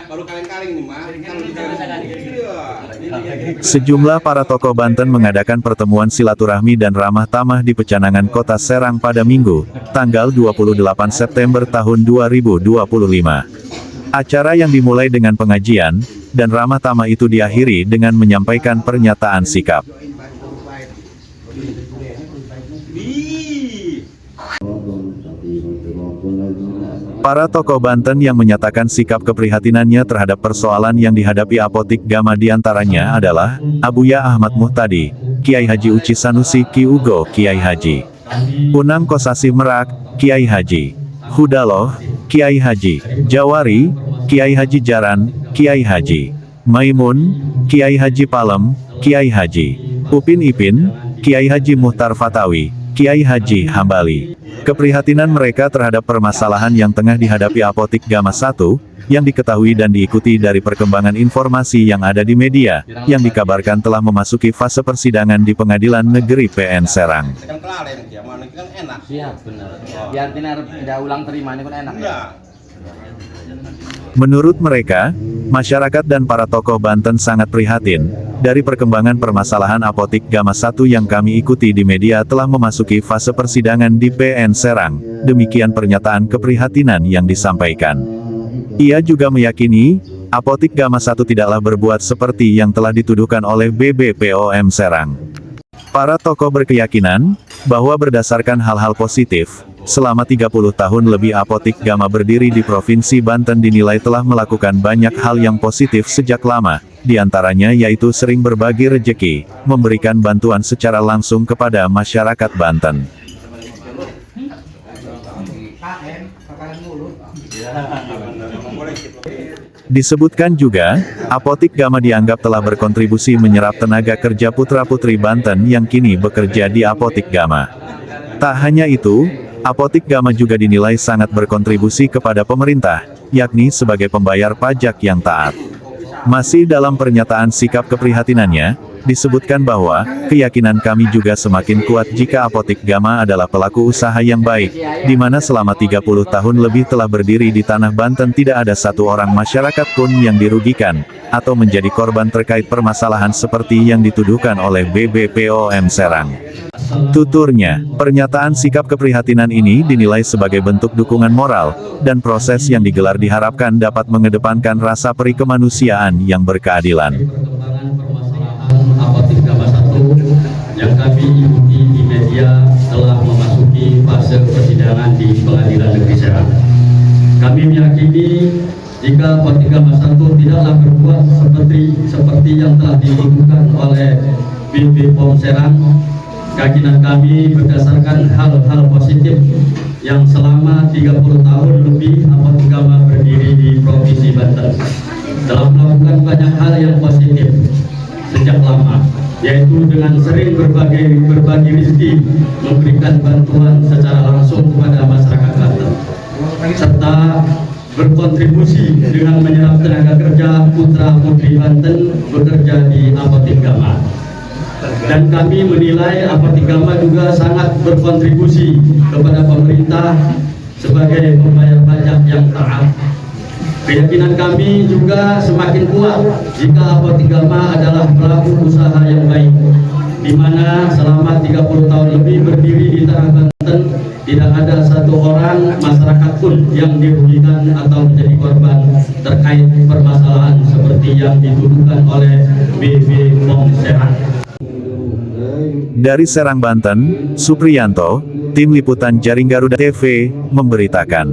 baru kaleng-kaleng nih, Mas. Sejumlah para tokoh Banten mengadakan pertemuan silaturahmi dan ramah tamah di Pecanangan Kota Serang pada Minggu, tanggal 28 September tahun 2025. Acara yang dimulai dengan pengajian, dan ramah tamah itu diakhiri dengan menyampaikan pernyataan sikap. Para tokoh Banten yang menyatakan sikap keprihatinannya terhadap persoalan yang dihadapi Apotik Gama diantaranya adalah, Abuya Ahmad Muhtadi, Kiai Haji Uci Sanusi Ki Ugo Kiai Haji Unang Kosasih Merak, Kiai Haji Hudaloh, Kiai Haji Jawari, Kiai Haji Jaran, Kiai Haji Maimun, Kiai Haji Palem, Kiai Haji Upin Ipin, Kiai Haji Muhtar Fatawi, Kiai Haji Hambali. Keprihatinan mereka terhadap permasalahan yang tengah dihadapi Apotik Gama 1, yang diketahui dan diikuti dari perkembangan informasi yang ada di media, yang dikabarkan telah memasuki fase persidangan di Pengadilan Negeri PN Serang. Siap, benar. Biar tidak ulang terima ini kan enak ya. Menurut mereka, masyarakat dan para tokoh Banten sangat prihatin dari perkembangan permasalahan Apotik Gama 1 yang kami ikuti di media telah memasuki fase persidangan di PN Serang. Demikian pernyataan keprihatinan yang disampaikan. Ia juga meyakini, Apotik Gama 1 tidaklah berbuat seperti yang telah dituduhkan oleh BBPOM Serang. Para tokoh berkeyakinan bahwa berdasarkan hal-hal positif, selama 30 tahun lebih Apotik Gama berdiri di Provinsi Banten dinilai telah melakukan banyak hal yang positif sejak lama, diantaranya yaitu sering berbagi rejeki, memberikan bantuan secara langsung kepada masyarakat Banten. Disebutkan juga, Apotik Gama dianggap telah berkontribusi menyerap tenaga kerja putra-putri Banten yang kini bekerja di Apotik Gama. Tak hanya itu, Apotik Gama juga dinilai sangat berkontribusi kepada pemerintah, yakni sebagai pembayar pajak yang taat. Masih dalam pernyataan sikap keprihatinannya, disebutkan bahwa, keyakinan kami juga semakin kuat jika Apotik Gama adalah pelaku usaha yang baik, di mana selama 30 tahun lebih telah berdiri di tanah Banten tidak ada satu orang masyarakat pun yang dirugikan, atau menjadi korban terkait permasalahan seperti yang dituduhkan oleh BBPOM Serang. Tuturnya, pernyataan sikap keprihatinan ini dinilai sebagai bentuk dukungan moral, dan proses yang digelar diharapkan dapat mengedepankan rasa peri kemanusiaan yang berkeadilan. Apotik Gama 1 yang kami ikuti di media telah memasuki fase persidangan di Pengadilan Negeri Serang. Kami meyakini jika Apotik Gama 1 tidaklah berbuat seperti yang telah dituduhkan oleh BBPOM Serang. Keyakinan kami berdasarkan hal-hal positif yang selama 30 tahun lebih Apotik Gama berdiri di Provinsi Banten telah melakukan banyak hal yang positif sejak lama, yaitu dengan sering berbagi rezeki, memberikan bantuan secara langsung kepada masyarakat Banten, serta berkontribusi dengan menyerap tenaga kerja putra-putri Banten bekerja di Apotik Gama. Dan kami menilai Apotik Gama juga sangat berkontribusi kepada pemerintah sebagai pembayar pajak yang taat. Keyakinan kami juga semakin kuat jika Apotik Gama adalah pelaku usaha yang baik, di mana selama 30 tahun lebih berdiri di tanah Banten, tidak ada satu orang masyarakat pun yang dirugikan atau menjadi korban terkait permasalahan seperti yang dituduhkan oleh BBPOM Serang. Dari Serang, Banten, Supriyanto, Tim Liputan Jaring Garuda TV, memberitakan.